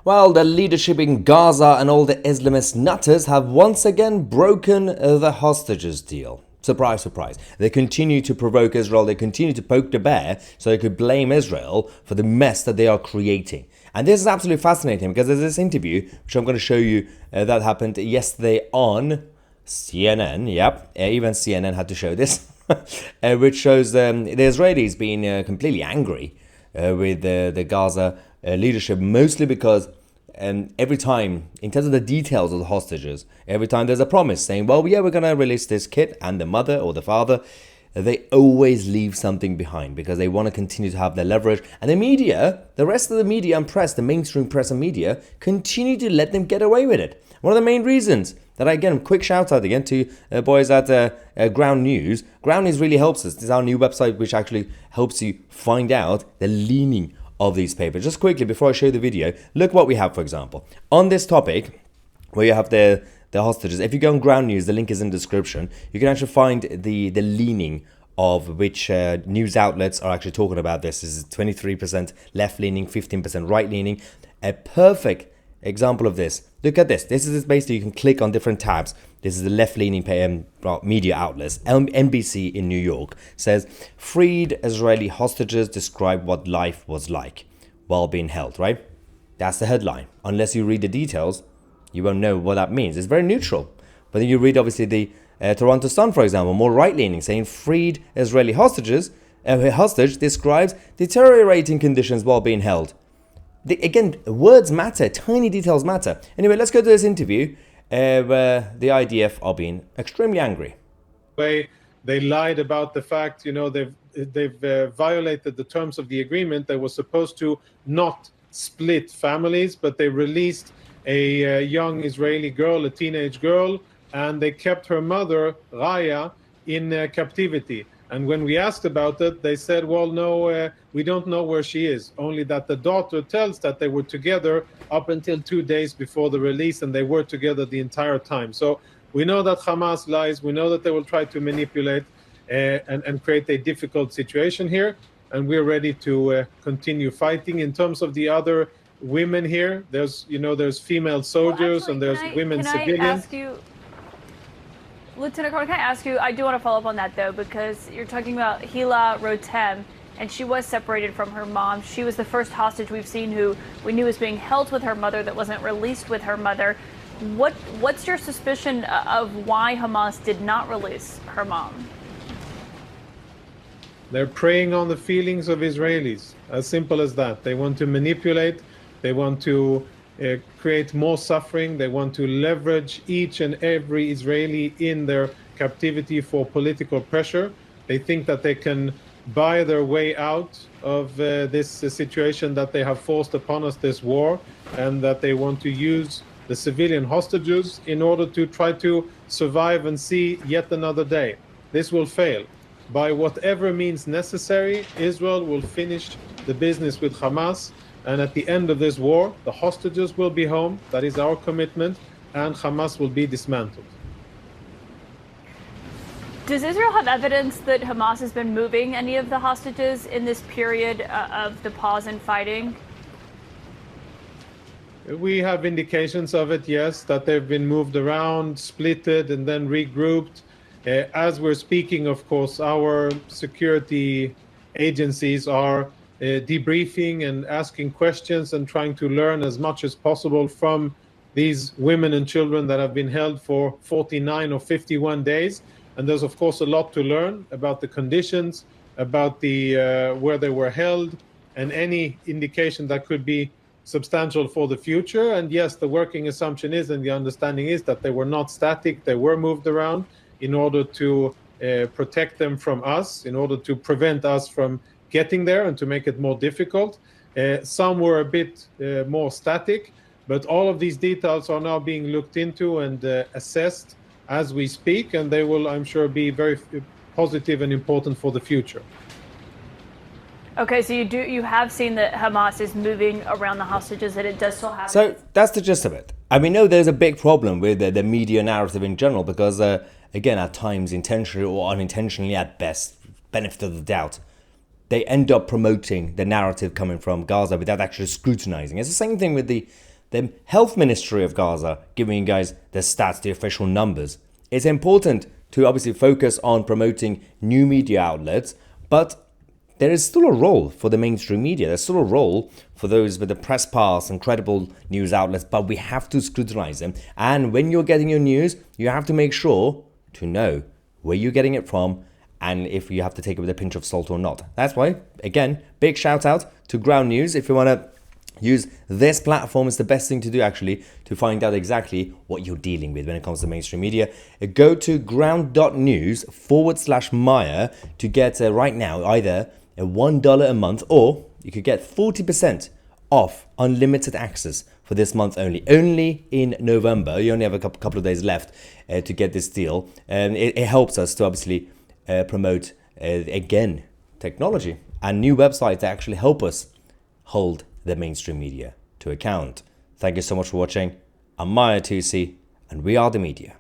Well, the leadership in Gaza and all the Islamist nutters have once again broken the hostages deal. Surprise, surprise. They continue to provoke Israel, they continue to poke the bear so they could blame Israel for the mess that they are creating. And this is absolutely fascinating because there's this interview, which I'm going to show you, that happened yesterday on CNN. Yep, even CNN had to show this, which shows the Israelis being completely angry with the Gaza leadership, mostly because every time, in terms of the details of the hostages, every time there's a promise saying, well, yeah, we're going to release this kid and the mother or the father, they always leave something behind because they want to continue to have their leverage. And the media, the rest of the media and press, the mainstream press and media, continue to let them get away with it. One of the main reasons that, again, quick shout out again to boys at Ground News. Ground News really helps us. This is our new website which actually helps you find out the leaning of these papers. Just quickly, before I show you the video, look what we have, for example. On this topic, where you have the hostages, if you go on Ground News, the link is in the description, you can actually find the leaning of which news outlets are actually talking about this. This is 23% left-leaning, 15% right-leaning. A perfect example of this. Look at this. This is basically, you can click on different tabs. This is the left-leaning media outlets. NBC in New York says, freed Israeli hostages describe what life was like while being held, right? That's the headline. Unless you read the details, you won't know what that means. It's very neutral. But then you read, obviously, the Toronto Sun, for example, more right-leaning, saying freed Israeli hostage describes deteriorating conditions while being held. Again, words matter, tiny details matter. Anyway, let's go to this interview where the IDF are being extremely angry. They lied about the fact, they've violated the terms of the agreement. They were supposed to not split families, but they released a young Israeli girl, a teenage girl, and they kept her mother, Raya, in captivity. And when we asked about it, they said, well, no, we don't know where she is. Only that the daughter tells that they were together up until 2 days before the release, and they were together the entire time. So we know that Hamas lies. We know that they will try to manipulate and create a difficult situation here. And we're ready to continue fighting. In terms of the other women here, there's female soldiers, and there's women civilians. Lieutenant Colonel, can I ask you, I do want to follow up on that, though, because you're talking about Hila Rotem, and she was separated from her mom. She was the first hostage we've seen who we knew was being held with her mother that wasn't released with her mother. What's your suspicion of why Hamas did not release her mom? They're preying on the feelings of Israelis, as simple as that. They want to manipulate, they want to create more suffering. They want to leverage each and every Israeli in their captivity for political pressure. They think that they can buy their way out of this situation that they have forced upon us, this war, and that they want to use the civilian hostages in order to try to survive and see yet another day. This will fail. By whatever means necessary, Israel will finish the business with Hamas. And at the end of this war, the hostages will be home. That is our commitment. And Hamas will be dismantled. Does Israel have evidence that Hamas has been moving any of the hostages in this period of the pause in fighting? We have indications of it, yes, that they've been moved around, splitted, and then regrouped. As we're speaking, of course, our security agencies are debriefing and asking questions and trying to learn as much as possible from these women and children that have been held for 49 or 51 days. And there's, of course, a lot to learn about the conditions, about the where they were held, and any indication that could be substantial for the future. And yes, the working assumption is, and the understanding is, that they were not static. They were moved around in order to protect them from us, in order to prevent us from getting there and to make it more difficult. Some were a bit more static, but all of these details are now being looked into and assessed as we speak, and they will, I'm sure, be very positive and important for the future. Okay, so you have seen that Hamas is moving around the hostages, that it does still happen. So that's the gist of it. I mean, no, there's a big problem with the media narrative in general because, again, at times, intentionally or unintentionally at best, benefit of the doubt, they end up promoting the narrative coming from Gaza without actually scrutinizing. It's the same thing with the the health ministry of Gaza giving you guys the stats, the official numbers. It's important to obviously focus on promoting new media outlets, but there is still a role for the mainstream media. There's still a role for those with the press pass and credible news outlets, but we have to scrutinize them. And when you're getting your news, you have to make sure to know where you're getting it from and if you have to take it with a pinch of salt or not. That's why, again, big shout out to Ground News. If you want to use this platform, it's the best thing to do actually to find out exactly what you're dealing with when it comes to mainstream media. Go to ground.news/Maya to get right now either a $1 a month, or you could get 40% off unlimited access for this month only in November. You only have a couple of days left to get this deal, and it helps us to obviously promote again technology and new websites that actually help us hold the mainstream media to account. Thank you so much for watching. I'm Tousi, and we are the media.